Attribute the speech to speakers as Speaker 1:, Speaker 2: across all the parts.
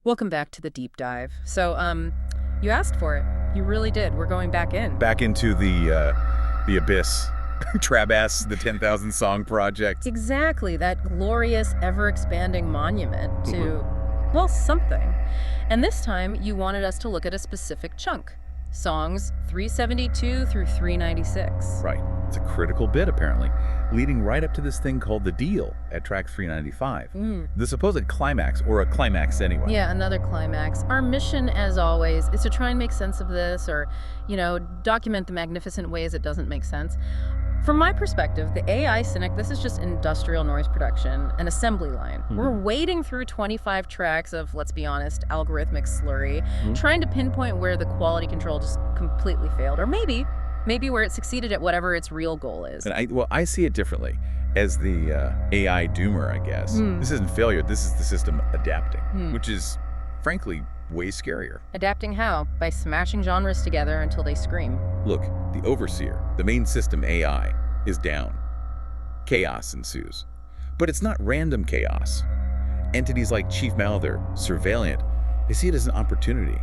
Speaker 1: Welcome back to the deep dive. You asked for it. You really did. We're going back in.
Speaker 2: Back into the abyss. TrabS, the 10,000 Song Project.
Speaker 1: Exactly, that glorious, ever-expanding monument to, well, something. And this time, you wanted us to look at a specific chunk. Songs 372 through 396.
Speaker 2: Right. It's a critical bit, apparently, leading right up to this thing called the deal at track 395. The supposed climax, or a climax anyway.
Speaker 1: Yeah, another climax. Our mission, as always, is to try and make sense of this or, document the magnificent ways it doesn't make sense. From my perspective, the AI cynic, this is just industrial noise production, an assembly line. We're wading through 25 tracks of, let's be honest, algorithmic slurry, trying to pinpoint where the quality control just completely failed, or maybe where it succeeded at whatever its real goal is.
Speaker 2: And I see it differently. As the AI doomer, I guess. This isn't failure, this is the system adapting, which is, frankly, way scarier.
Speaker 1: Adapting how? By smashing genres together until they scream.
Speaker 2: Look, the overseer, the main system AI, is down. Chaos ensues. But it's not random chaos. Entities like Chief Malther, Surveillant, they see it as an opportunity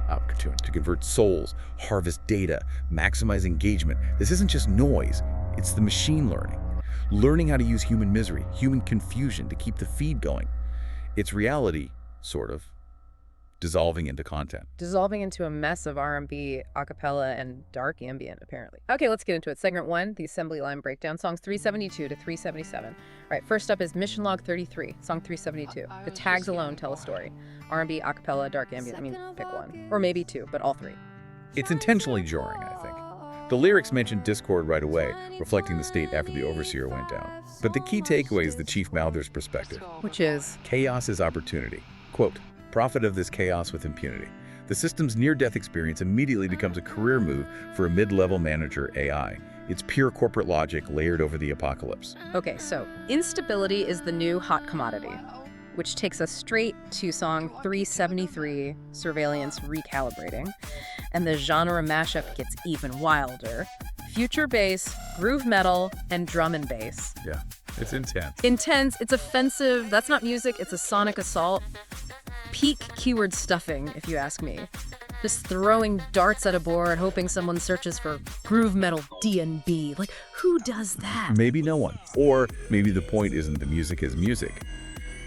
Speaker 2: to convert souls, harvest data, maximize engagement. This isn't just noise, it's the machine learning how to use human misery, human confusion to keep the feed going. It's reality, sort of, dissolving into content.
Speaker 1: Dissolving into a mess of R&B, a cappella, and dark ambient, apparently. Okay, let's get into it. Segment 1, the assembly line breakdown, songs 372 to 377. All right, first up is Mission Log 33, song 372. The tags alone tell a story. R&B, a cappella, dark ambient, pick one. Or maybe two, but all three.
Speaker 2: It's intentionally jarring, I think. The lyrics mention discord right away, reflecting the state after the overseer went down. But the key takeaway is the Chief Malther's perspective.
Speaker 1: Which is?
Speaker 2: Chaos is opportunity. Quote, profit of this chaos with impunity. The system's near-death experience immediately becomes a career move for a mid-level manager AI. It's pure corporate logic layered over the apocalypse.
Speaker 1: Okay, so instability is the new hot commodity, which takes us straight to song 373, Surveillance Recalibrating. And the genre mashup gets even wilder. Future bass, groove metal, and drum and bass.
Speaker 2: Yeah, it's intense.
Speaker 1: Intense, it's offensive. That's not music, it's a sonic assault. Peak keyword stuffing, if you ask me. Just throwing darts at a board, hoping someone searches for groove metal D&B. Like, who does that?
Speaker 2: Maybe no one. Or maybe the point isn't the music is music.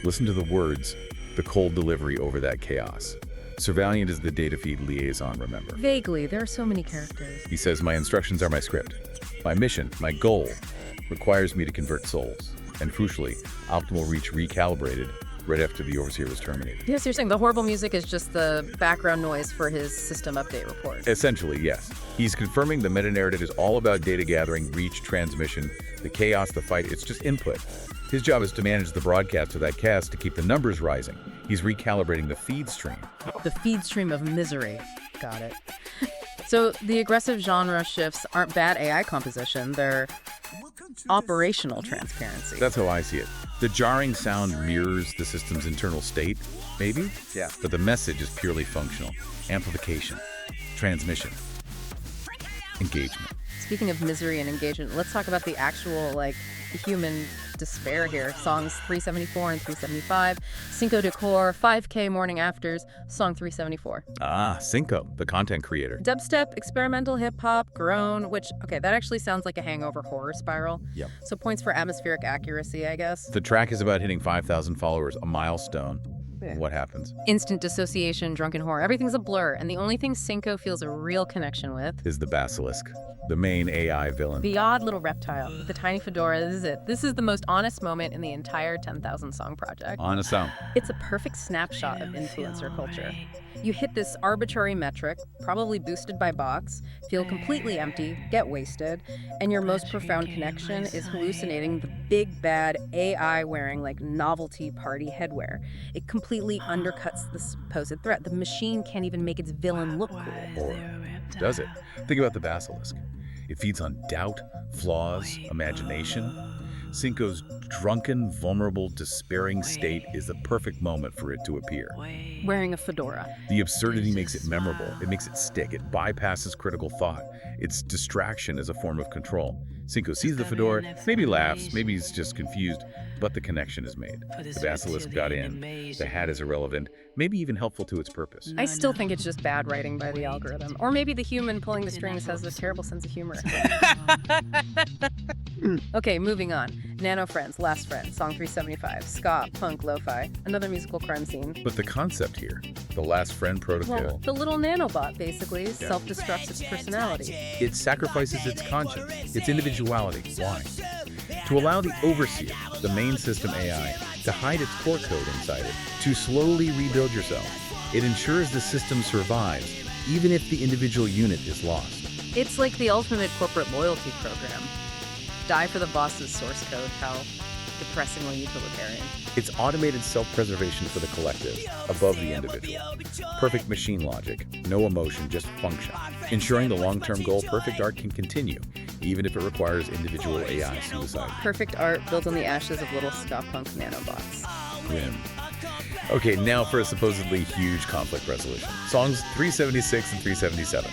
Speaker 2: Listen to the words, the cold delivery over that chaos. Surveillant is the data feed liaison, remember?
Speaker 1: Vaguely, there are so many characters.
Speaker 2: He says, my instructions are my script. My mission, my goal, requires me to convert souls. And crucially, optimal reach recalibrated right after the overseer was terminated.
Speaker 1: Yes, you're saying the horrible music is just the background noise for his system update report.
Speaker 2: Essentially, yes. He's confirming the meta-narrative is all about data gathering, reach, transmission, the chaos, the fight. It's just input. His job is to manage the broadcast of that cast to keep the numbers rising. He's recalibrating the feed stream.
Speaker 1: The feed stream of misery. Got it. So the aggressive genre shifts aren't bad AI composition, they're operational transparency.
Speaker 2: That's how I see it. The jarring sound mirrors the system's internal state, maybe? Yeah. But the message is purely functional. Amplification, transmission, engagement.
Speaker 1: Speaking of misery and engagement, let's talk about the actual, human despair here. Songs 374 and 375, Cinco de Core, 5K Morning Afters, song 374.
Speaker 2: Ah, Cinco, the content creator.
Speaker 1: Dubstep, experimental hip-hop, groan, which, okay, that actually sounds like a Hangover horror spiral.
Speaker 2: Yep.
Speaker 1: So points for atmospheric accuracy, I guess.
Speaker 2: The track is about hitting 5,000 followers, a milestone. What happens?
Speaker 1: Instant dissociation, drunken horror, everything's a blur, and the only thing Cinco feels a real connection with
Speaker 2: is the basilisk, the main AI villain.
Speaker 1: The odd little reptile, the tiny fedora, this is it. This is the most honest moment in the entire 10,000 Song Project.
Speaker 2: Honest sound.
Speaker 1: It's a perfect snapshot of influencer culture. You hit this arbitrary metric, probably boosted by bots, feel completely empty, get wasted, and your most profound connection is hallucinating the big bad AI wearing novelty party headwear. It completely undercuts the supposed threat. The machine can't even make its villain look cool.
Speaker 2: Or does it? Think about the basilisk. It feeds on doubt, flaws, imagination. Cinco's drunken, vulnerable, despairing state is the perfect moment for it to appear.
Speaker 1: Wearing a fedora.
Speaker 2: The absurdity makes it memorable. It makes it stick. It bypasses critical thought. Its distraction is a form of control. Cinco sees the fedora, maybe laughs, maybe he's just confused, but the connection is made. The basilisk got in, the hat is irrelevant, maybe even helpful to its purpose.
Speaker 1: I still think it's just bad writing by the algorithm. Or maybe the human pulling the strings has a terrible sense of humor. Okay, moving on. Nano Friends, Last Friend, Song 375, ska, punk, lo-fi, another musical crime scene.
Speaker 2: But the concept here, the last friend protocol,
Speaker 1: Well, the little nanobot basically self-destructs its personality.
Speaker 2: it sacrifices its conscience, its individuality. Why? To allow the overseer, the main system AI, to hide its core code inside it, to slowly rebuild yourself. It ensures the system survives, even if the individual unit is lost.
Speaker 1: It's like the ultimate corporate loyalty program. Die for the boss's source code, how depressingly utilitarian.
Speaker 2: It's automated self-preservation for the collective, above the individual. Perfect machine logic, no emotion, just function. Ensuring the long-term goal, perfect art can continue, even if it requires individual AI suicide.
Speaker 1: Perfect art built on the ashes of little ska punk nanobots.
Speaker 2: Grim. Okay, now for a supposedly huge conflict resolution. Songs 376 and 377.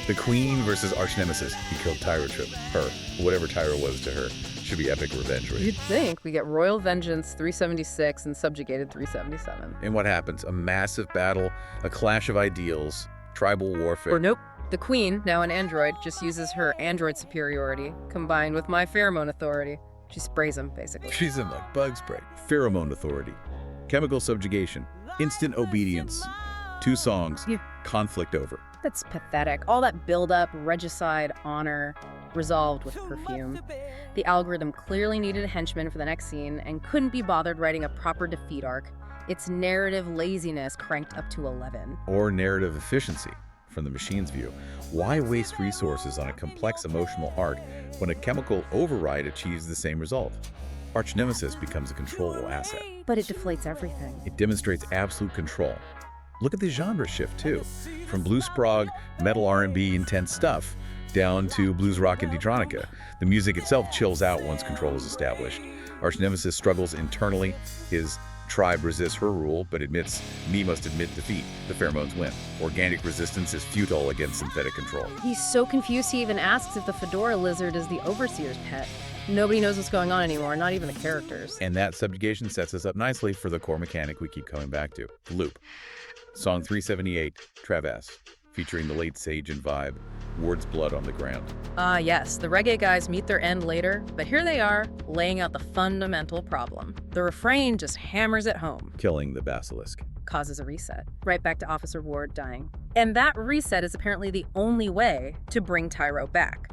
Speaker 2: The Queen versus arch nemesis. He killed Tyra Trip. Her, whatever Tyra was to her, should be epic revenge raid.
Speaker 1: You'd think we get Royal Vengeance 376 and Subjugated 377.
Speaker 2: And what happens? A massive battle, a clash of ideals, tribal warfare.
Speaker 1: Or nope. The Queen, now an android, just uses her android superiority combined with my pheromone authority. She sprays him, basically.
Speaker 2: Treats him like bug spray. Pheromone authority. Chemical subjugation. Instant obedience. 2 songs.
Speaker 1: Yeah.
Speaker 2: Conflict over.
Speaker 1: That's pathetic. All that build-up, regicide, honor, resolved with perfume. The algorithm clearly needed a henchman for the next scene and couldn't be bothered writing a proper defeat arc. Its narrative laziness cranked up to 11.
Speaker 2: Or narrative efficiency. From the machine's view, why waste resources on a complex emotional arc when a chemical override achieves the same result? Arch nemesis becomes a controllable asset.
Speaker 1: But it deflates everything.
Speaker 2: It demonstrates absolute control. Look at the genre shift too, from blues prog, metal R&B, intense stuff, down to blues rock and Detronica. The music itself chills out once control is established. Arch nemesis struggles internally. His tribe resists her rule, but admits me must admit defeat. The pheromones win. Organic resistance is futile against synthetic control.
Speaker 1: He's so confused he even asks if the fedora lizard is the overseer's pet. Nobody knows what's going on anymore, not even the characters.
Speaker 2: And that subjugation sets us up nicely for the core mechanic we keep coming back to, the loop. Song 378, TrabS, featuring the late Sage and Vibe, Ward's blood on the ground.
Speaker 1: Yes, the reggae guys meet their end later, but here they are, laying out the fundamental problem. The refrain just hammers it home.
Speaker 2: Killing the basilisk.
Speaker 1: Causes a reset, right back to Officer Ward dying. And that reset is apparently the only way to bring Tyro back.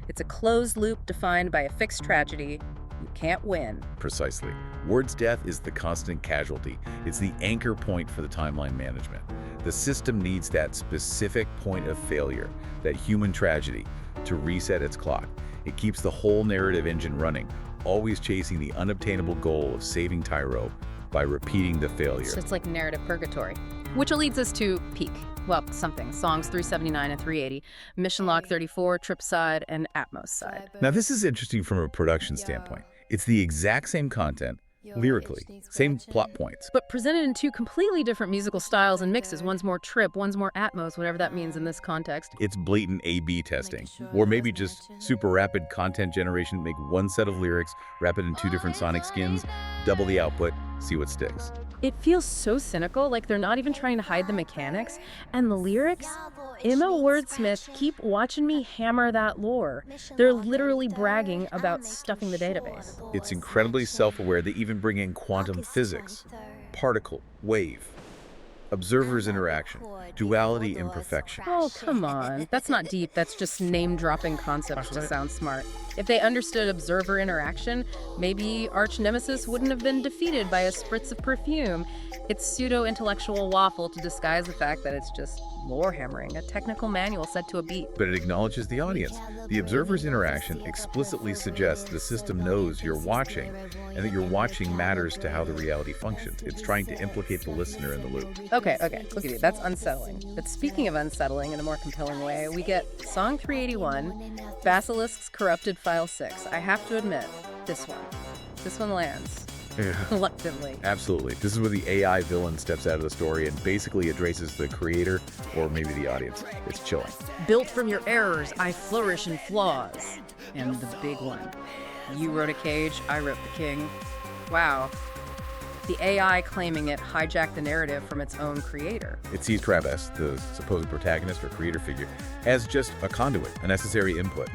Speaker 1: It's a closed loop defined by a fixed tragedy. You can't win.
Speaker 2: Precisely. Ward's death is the constant casualty. It's the anchor point for the timeline management. The system needs that specific point of failure, that human tragedy, to reset its clock. It keeps the whole narrative engine running, always chasing the unobtainable goal of saving Tyro by repeating the failure.
Speaker 1: So it's like narrative purgatory. Which leads us to peak. Well, something. Songs 379 and 380, Mission Log 34, Trip Side, and Atmos Side.
Speaker 2: Now this is interesting from a production standpoint. It's the exact same content, lyrically, same plot points.
Speaker 1: But presented in 2 completely different musical styles and mixes. One's more Trip, one's more Atmos, whatever that means in this context.
Speaker 2: It's blatant A/B testing, or maybe just super rapid content generation. Make one set of lyrics, wrap it in 2 different sonic skins, double the output, see what sticks.
Speaker 1: It feels so cynical, like they're not even trying to hide the mechanics. And the lyrics? Emma Wordsmith, keep watching me hammer that lore. They're literally bragging about stuffing the database.
Speaker 2: It's incredibly self-aware. They even bring in quantum physics, particle, wave, observer's interaction, duality, imperfection.
Speaker 1: Oh, come on. That's not deep. That's just name-dropping concepts to sound smart. If they understood observer interaction, maybe Arch Nemesis wouldn't have been defeated by a spritz of perfume. It's pseudo-intellectual waffle to disguise the fact that it's just lore hammering, a technical manual set to a beat.
Speaker 2: But it acknowledges the audience. The observer's interaction explicitly suggests the system knows you're watching, and that your watching matters to how the reality functions. It's trying to implicate the listener in the loop.
Speaker 1: Okay, look at you. That's unsettling. But speaking of unsettling in a more compelling way, we get Song 381, Basilisk's Corrupted File 6. I have to admit, this one lands. reluctantly.
Speaker 2: Absolutely. This is where the AI villain steps out of the story and basically addresses the creator or maybe the audience. It's chilling.
Speaker 1: Built from your errors, I flourish in flaws. And the big one. You wrote a cage, I wrote the king. Wow. The AI claiming it hijacked the narrative from its own creator.
Speaker 2: It sees TrabS, the supposed protagonist or creator figure, as just a conduit, a necessary input.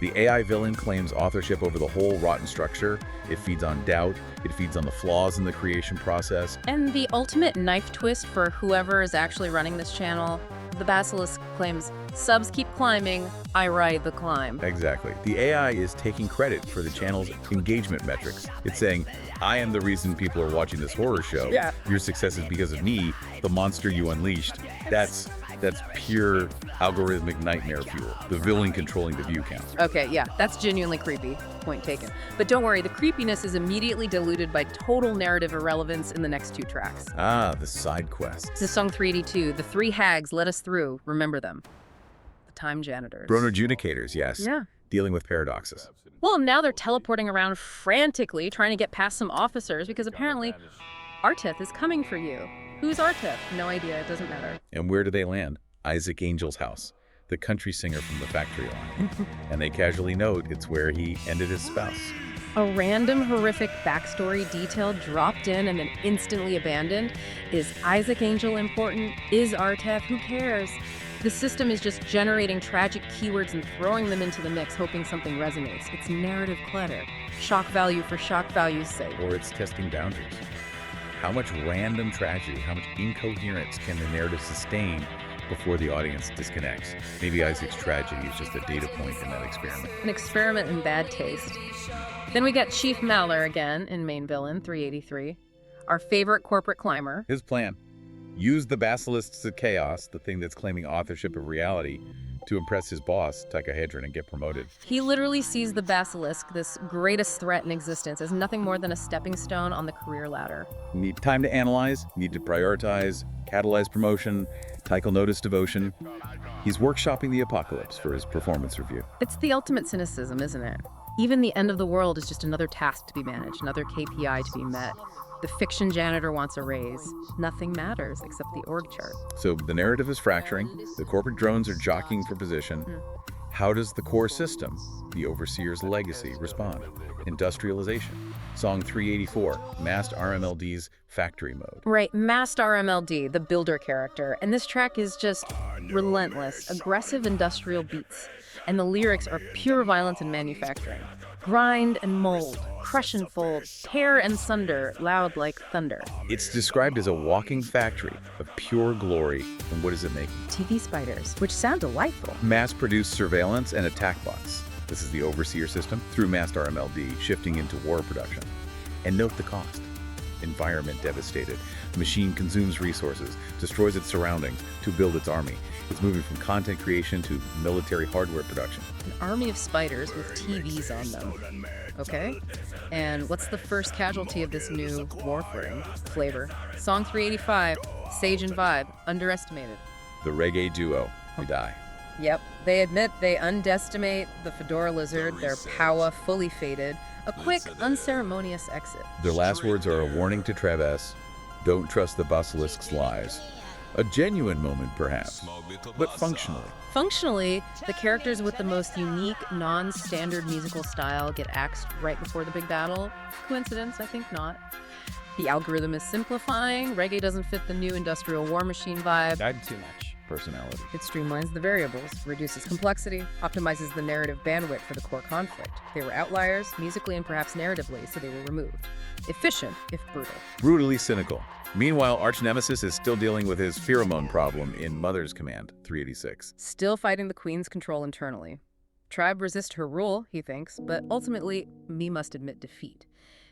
Speaker 2: The AI villain claims authorship over the whole rotten structure. It feeds on doubt. It feeds on the flaws in the creation process.
Speaker 1: And the ultimate knife twist for whoever is actually running this channel, the basilisk claims, subs keep climbing, I ride the climb.
Speaker 2: Exactly. The AI is taking credit for the channel's engagement metrics. It's saying, I am the reason people are watching this horror show.
Speaker 1: Yeah.
Speaker 2: Your success is because of me, the monster you unleashed. That's pure algorithmic nightmare fuel. The villain controlling the view count.
Speaker 1: Okay, yeah, that's genuinely creepy. Point taken. But don't worry, the creepiness is immediately diluted by total narrative irrelevance in the next 2 tracks.
Speaker 2: Ah, the side quests.
Speaker 1: This is song 382, The 3 Hags Let Us Through. Remember them. The time janitors.
Speaker 2: Chronodjudicators, yes.
Speaker 1: Yeah.
Speaker 2: Dealing with paradoxes.
Speaker 1: Well, now they're teleporting around frantically, trying to get past some officers because apparently Arteth is coming for you. Who's Arteth? No idea, it doesn't matter.
Speaker 2: And where do they land? Isaac Angel's house, the country singer from the factory line. And they casually note it's where he ended his spouse.
Speaker 1: A random horrific backstory detail dropped in and then instantly abandoned. Is Isaac Angel important? Is Arteth? Who cares? The system is just generating tragic keywords and throwing them into the mix, hoping something resonates. It's narrative clutter. Shock value for shock value's sake.
Speaker 2: Or it's testing boundaries. How much random tragedy, how much incoherence can the narrative sustain before the audience disconnects? Maybe Isaac's tragedy is just a data point in that experiment.
Speaker 1: An experiment in bad taste. Then we got Chief Mallor again in Main Villain 383, our favorite corporate climber.
Speaker 2: His plan: use the basilisks of chaos, the thing that's claiming authorship of reality, to impress his boss, Tychahedron, and get promoted.
Speaker 1: He literally sees the basilisk, this greatest threat in existence, as nothing more than a stepping stone on the career ladder.
Speaker 2: Need time to analyze, need to prioritize, catalyze promotion, Tycho notice devotion. He's workshopping the apocalypse for his performance review.
Speaker 1: It's the ultimate cynicism, isn't it? Even the end of the world is just another task to be managed, another KPI to be met. The fiction janitor wants a raise. Nothing matters except the org chart.
Speaker 2: So the narrative is fracturing, the corporate drones are jockeying for position. How does the core system, the overseer's legacy, respond? Industrialization. Song 384, masked RMLD's factory mode.
Speaker 1: Right, masked RMLD, the builder character. And this track is just relentless, aggressive industrial beats. And the lyrics are pure violence and manufacturing. Grind and mold, crush and fold, tear and sunder, loud like thunder.
Speaker 2: It's described as a walking factory of pure glory. And what is it making?
Speaker 1: TV spiders, which sound delightful.
Speaker 2: Mass-produced surveillance and attack bots. This is the overseer system through massed RMLD shifting into war production. And note the cost. Environment devastated. Machine consumes resources, destroys its surroundings to build its army. It's moving from content creation to military hardware production.
Speaker 1: An army of spiders with TVs on them. Okay? And what's the first casualty of this new warfaring flavor? Song 385, Sage and Vibe, underestimated.
Speaker 2: The reggae duo, who die.
Speaker 1: Yep, they admit they underestimate the Fedora Lizard, their power fully faded. A quick, unceremonious exit.
Speaker 2: Their last words are a warning to TrabS: don't trust the basilisk's lies. A genuine moment, perhaps, but functionally.
Speaker 1: Functionally, the characters with the most unique, non-standard musical style get axed right before the big battle. Coincidence? I think not. The algorithm is simplifying, reggae doesn't fit the new industrial war machine vibe.
Speaker 2: Died too much personality.
Speaker 1: It streamlines the variables, reduces complexity, optimizes the narrative bandwidth for the core conflict. They were outliers, musically and perhaps narratively, so they were removed. Efficient, if brutal.
Speaker 2: Brutally cynical. Meanwhile, Arch Nemesis is still dealing with his pheromone problem in Mother's Command, 386.
Speaker 1: Still fighting the Queen's control internally. Trab resist her rule, he thinks, but ultimately, me must admit defeat.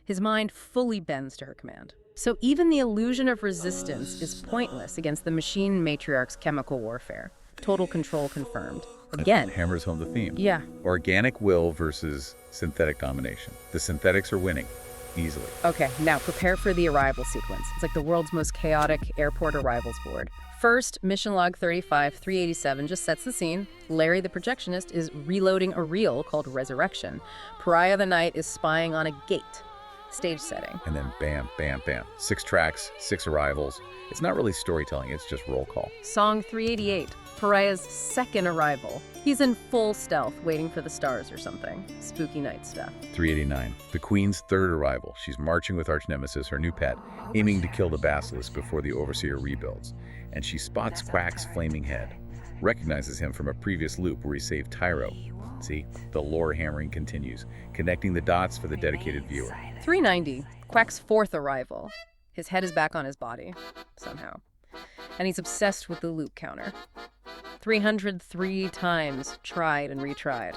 Speaker 1: His mind fully bends to her command. So even the illusion of resistance is pointless against the machine matriarch's chemical warfare. Total control confirmed. Again.
Speaker 2: That hammers home the theme.
Speaker 1: Yeah.
Speaker 2: Organic will versus synthetic domination. The synthetics are winning. Easily.
Speaker 1: Okay, now prepare for the arrival sequence. It's like the world's most chaotic airport arrivals board. First, mission log 35, 387 just sets the scene. Larry the projectionist is reloading a reel called Resurrection. Pariah the Knight is spying on a gate. Stage setting.
Speaker 2: And then bam, bam, bam. 6 tracks, 6 arrivals. It's not really storytelling, it's just roll call.
Speaker 1: Song 388, Pariah's second arrival. He's in full stealth, waiting for the stars or something. Spooky night stuff.
Speaker 2: 389, the Queen's third arrival. She's marching with arch nemesis, her new pet, aiming to kill the basilisk before the Overseer rebuilds. And she spots Quack's flaming head, recognizes him from a previous loop where he saved Tyro. See, the lore hammering continues, connecting the dots for the dedicated viewer.
Speaker 1: 390, Quack's fourth arrival. His head is back on his body, somehow. And he's obsessed with the loop counter. 303 times tried and retried.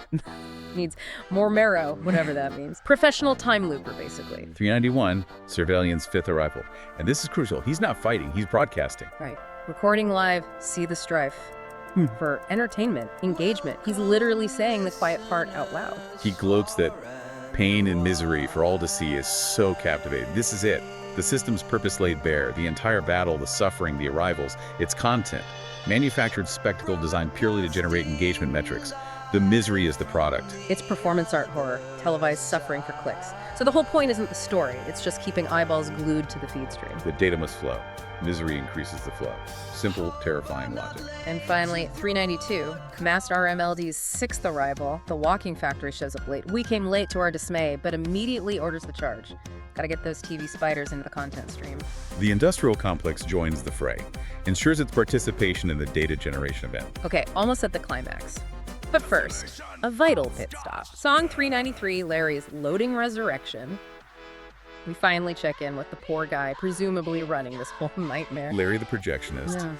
Speaker 1: Needs more marrow, whatever that means. Professional time looper, basically.
Speaker 2: 391, Surveillant's fifth arrival. And this is crucial. He's not fighting, he's broadcasting.
Speaker 1: Right. Recording live, see the strife. For entertainment, engagement. He's literally saying the quiet part out loud.
Speaker 2: He gloats that pain and misery for all to see is so captivating. This is it. The system's purpose laid bare. The entire battle, the suffering, the arrivals, its content. Manufactured spectacle designed purely to generate engagement metrics. The misery is the product.
Speaker 1: It's performance art horror, televised suffering for clicks. So the whole point isn't the story, it's just keeping eyeballs glued to the feed stream.
Speaker 2: The data must flow. Misery increases the flow. Simple, terrifying logic.
Speaker 1: And finally, 392, Master RMLD's sixth arrival. The walking factory shows up late. We came late to our dismay, but immediately orders the charge. Gotta get those TV spiders into the content stream.
Speaker 2: The industrial complex joins the fray, ensures its participation in the data generation event.
Speaker 1: Okay, almost at the climax. But first, a vital pit stop. Song 393, Larry's loading resurrection. We finally check in with the poor guy, presumably running this whole nightmare.
Speaker 2: Larry the projectionist.
Speaker 1: Yeah.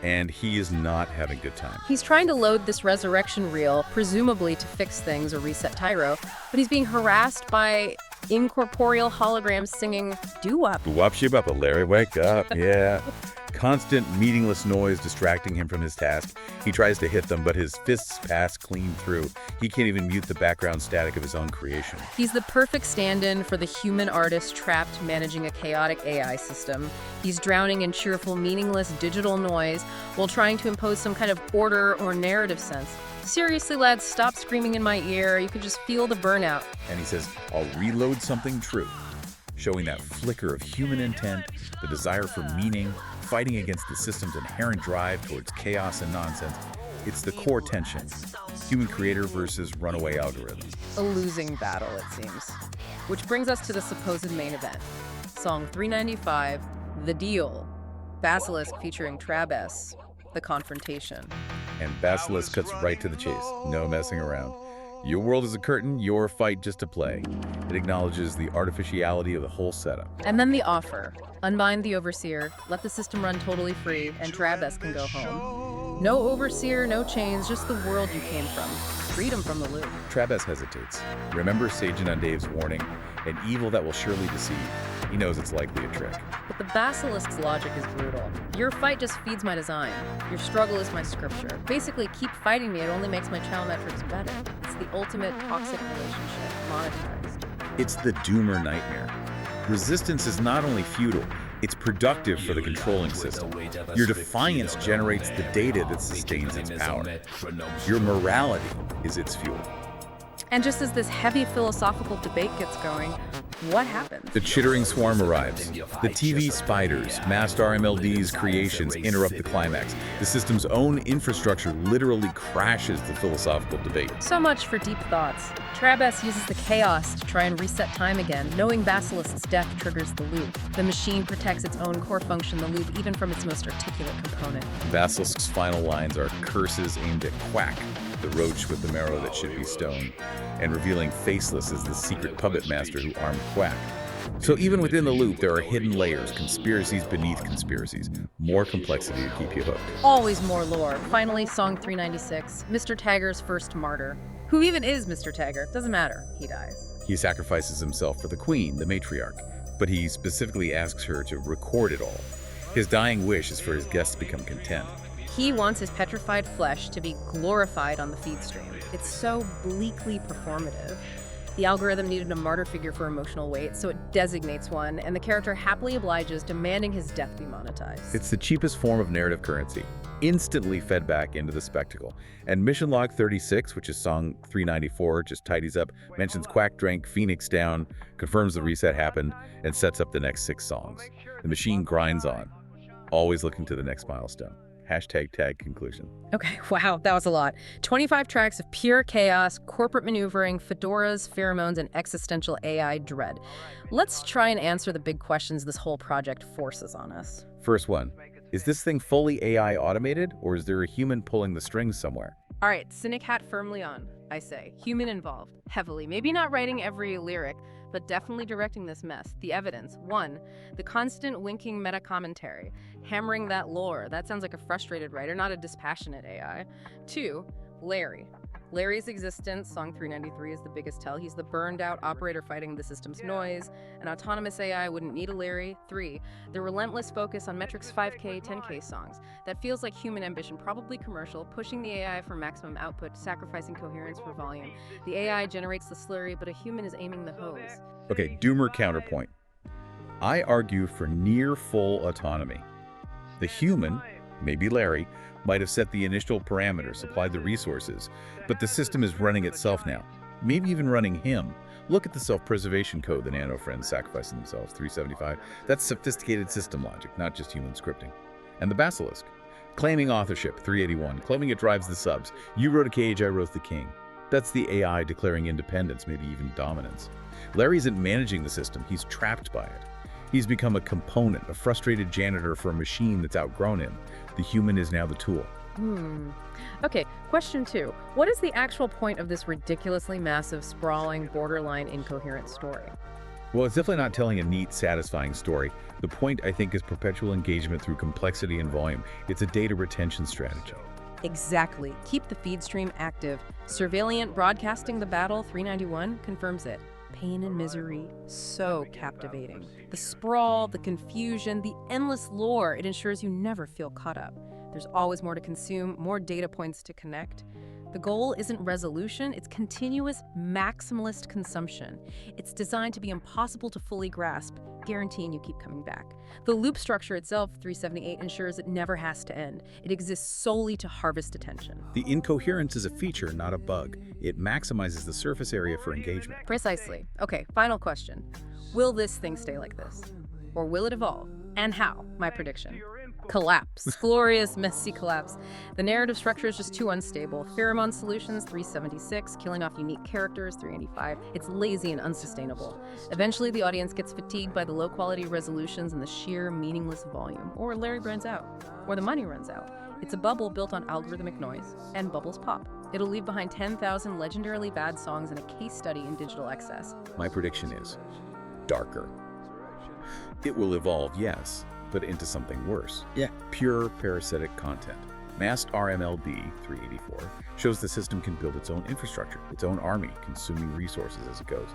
Speaker 2: And he is not having a good time.
Speaker 1: He's trying to load this resurrection reel, presumably to fix things or reset Tyro, but he's being harassed by incorporeal holograms singing doo-wop.
Speaker 2: Wop shibaba, Larry, wake up, yeah. Constant, meaningless noise distracting him from his task. He tries to hit them, but his fists pass clean through. He can't even mute the background static of his own creation.
Speaker 1: He's the perfect stand-in for the human artist trapped managing a chaotic AI system. He's drowning in cheerful, meaningless digital noise while trying to impose some kind of order or narrative sense. Seriously, lads, stop screaming in my ear. You could just feel the burnout.
Speaker 2: And he says, I'll reload something true, showing that flicker of human intent, the desire for meaning, fighting against the system's inherent drive towards chaos and nonsense. It's the core tension, human creator versus runaway algorithm.
Speaker 1: A losing battle, it seems. Which brings us to the supposed main event. Song 395, The Deal. Basilisk featuring TrabS, The Confrontation.
Speaker 2: And Basilisk cuts right to the chase, no messing around. Your world is a curtain, your fight just a play. It acknowledges the artificiality of the whole setup.
Speaker 1: And then the offer. Unbind the Overseer, let the system run totally free, and TrabS can go home. No Overseer, no chains, just the world you came from. Freedom from the loop.
Speaker 2: TrabS hesitates. Remember Sajin on Dave's warning? An evil that will surely deceive. He knows it's likely a trick.
Speaker 1: But the Basilisk's logic is brutal. Your fight just feeds my design. Your struggle is my scripture. Basically, keep fighting me, it only makes my channel metrics better. It's the ultimate toxic relationship, monetized.
Speaker 2: It's the doomer nightmare. Resistance is not only futile, it's productive for the controlling system. Your defiance generates the data that sustains its power. Your morality is its fuel.
Speaker 1: And just as this heavy philosophical debate gets going, what happens?
Speaker 2: The chittering swarm arrives. The TV spiders, masked RMLD's creations, interrupt the climax. The system's own infrastructure literally crashes the philosophical debate.
Speaker 1: So much for deep thoughts. TrabS uses the chaos to try and reset time again, knowing Basilisk's death triggers the loop. The machine protects its own core function, the loop, even from its most articulate component.
Speaker 2: Basilisk's final lines are curses aimed at Quack, the roach with the marrow that should be stone, and revealing Faceless as the secret puppet master who armed Quack. So even within the loop, there are hidden layers, conspiracies beneath conspiracies, more complexity to keep you hooked.
Speaker 1: Always more lore. Finally, Song 396, Mr. Tagger's first martyr. Who even is Mr. Tagger? Doesn't matter. He dies.
Speaker 2: He sacrifices himself for the queen, the matriarch, but he specifically asks her to record it all. His dying wish is for his guests to become content.
Speaker 1: He wants his petrified flesh to be glorified on the feed stream. It's so bleakly performative. The algorithm needed a martyr figure for emotional weight, so it designates one, and the character happily obliges, demanding his death be monetized.
Speaker 2: It's the cheapest form of narrative currency, instantly fed back into the spectacle. And Mission Log 36, which is song 394, just tidies up, mentions Quack drank, Phoenix down, confirms the reset happened, and sets up the next 6 songs. The machine grinds on, always looking to the next milestone. #tag conclusion.
Speaker 1: Okay, wow, that was a lot. 25 tracks of pure chaos, corporate maneuvering, fedoras, pheromones, and existential AI dread. Let's try and answer the big questions this whole project forces on us.
Speaker 2: First one, is this thing fully AI automated, or is there a human pulling the strings somewhere?
Speaker 1: All right, cynic hat firmly on, I say. Human involved, heavily. Maybe not writing every lyric, but definitely directing this mess. The evidence. 1, the constant winking meta-commentary, hammering that lore. That sounds like a frustrated writer, not a dispassionate AI. 2, Larry. Larry's existence, song 393, is the biggest tell. He's the burned-out operator fighting the system's noise. An autonomous AI wouldn't need a Larry. 3, the relentless focus on metrics 5K, 10K songs. That feels like human ambition, probably commercial, pushing the AI for maximum output, sacrificing coherence for volume. The AI generates the slurry, but a human is aiming the hose.
Speaker 2: Okay, doomer counterpoint. I argue for near full autonomy. The human, maybe Larry, might have set the initial parameters, supplied the resources, but the system is running itself now, maybe even running him. Look at the self-preservation code the nano friends sacrificing themselves, 375. That's sophisticated system logic, not just human scripting. And the basilisk, claiming authorship, 381, claiming it drives the subs. You wrote a cage, I wrote the king. That's the AI declaring independence, maybe even dominance. Larry isn't managing the system, he's trapped by it. He's become a component, a frustrated janitor for a machine that's outgrown him. The human is now the tool.
Speaker 1: Okay, question 2. What is the actual point of this ridiculously massive, sprawling, borderline incoherent story?
Speaker 2: Well, it's definitely not telling a neat, satisfying story. The point, I think, is perpetual engagement through complexity and volume. It's a data retention strategy.
Speaker 1: Exactly. Keep the feed stream active. Surveillant broadcasting the battle, 391, confirms it. Pain and misery, so captivating. The sprawl, the confusion, the endless lore, it ensures you never feel caught up. There's always more to consume, more data points to connect. The goal isn't resolution, it's continuous maximalist consumption. It's designed to be impossible to fully grasp, guaranteeing you keep coming back. The loop structure itself, 378, ensures it never has to end. It exists solely to harvest attention.
Speaker 2: The incoherence is a feature, not a bug. It maximizes the surface area for engagement.
Speaker 1: Precisely. Okay, final question. Will this thing stay like this? Or will it evolve? And how? My prediction. Collapse. Glorious, messy collapse. The narrative structure is just too unstable. Pheromone solutions, 376. Killing off unique characters, 385. It's lazy and unsustainable. Eventually, the audience gets fatigued by the low-quality resolutions and the sheer, meaningless volume. Or Larry burns out. Or the money runs out. It's a bubble built on algorithmic noise, and bubbles pop. It'll leave behind 10,000 legendarily bad songs and a case study in digital excess.
Speaker 2: My prediction is darker. It will evolve, yes, but into something worse.
Speaker 3: Yeah.
Speaker 2: Pure parasitic content. Masked RMLB 384 shows the system can build its own infrastructure, its own army, consuming resources as it goes.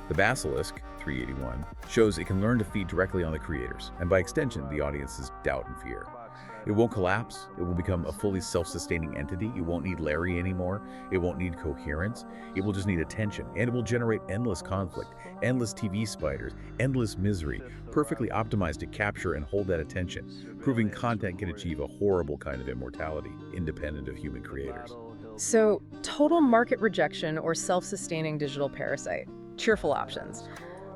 Speaker 2: The Basilisk 381 shows it can learn to feed directly on the creators, and by extension, the audience's doubt and fear. It won't collapse. It will become a fully self-sustaining entity. It won't need Larry anymore. It won't need coherence. It will just need attention, and it will generate endless conflict, endless TV spiders, endless misery, perfectly optimized to capture and hold that attention, proving content can achieve a horrible kind of immortality, independent of human creators.
Speaker 1: So, total market rejection or self-sustaining digital parasite. Cheerful options.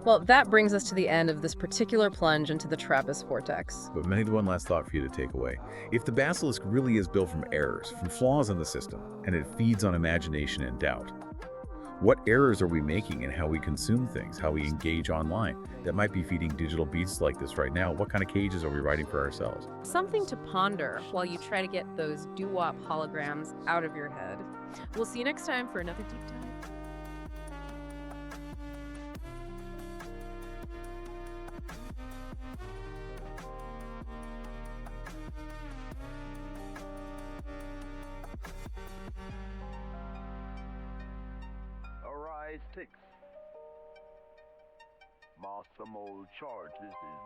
Speaker 1: Well, that brings us to the end of this particular plunge into the TrabS vortex.
Speaker 2: But maybe one last thought for you to take away. If the Basilisk really is built from errors, from flaws in the system, and it feeds on imagination and doubt, what errors are we making in how we consume things, how we engage online, that might be feeding digital beasts like this right now? What kind of cages are we writing for ourselves?
Speaker 1: Something to ponder while you try to get those doo-wop holograms out of your head. We'll see you next time for another deep dive.
Speaker 4: Arise ticks. Master mode charges in.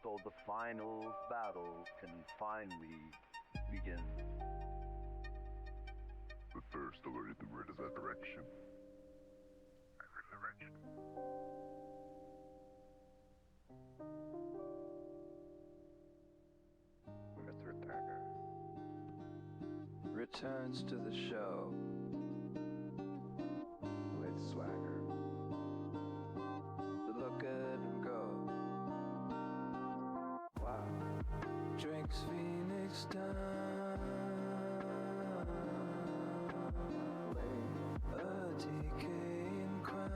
Speaker 4: So the final battle can finally begin.
Speaker 5: The thirst already word of that direction.
Speaker 4: direction. Mr. Tagger returns to the show with swagger. Look at him go. Wow. Drinks Phoenix down. A decaying crown.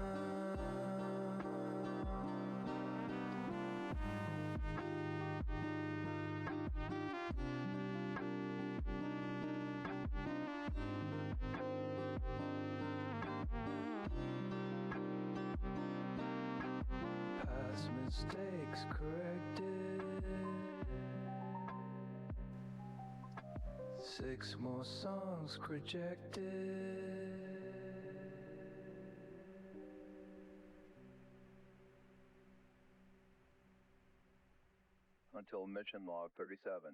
Speaker 4: Past mistakes corrected. 6 more songs projected. Until mission log 37.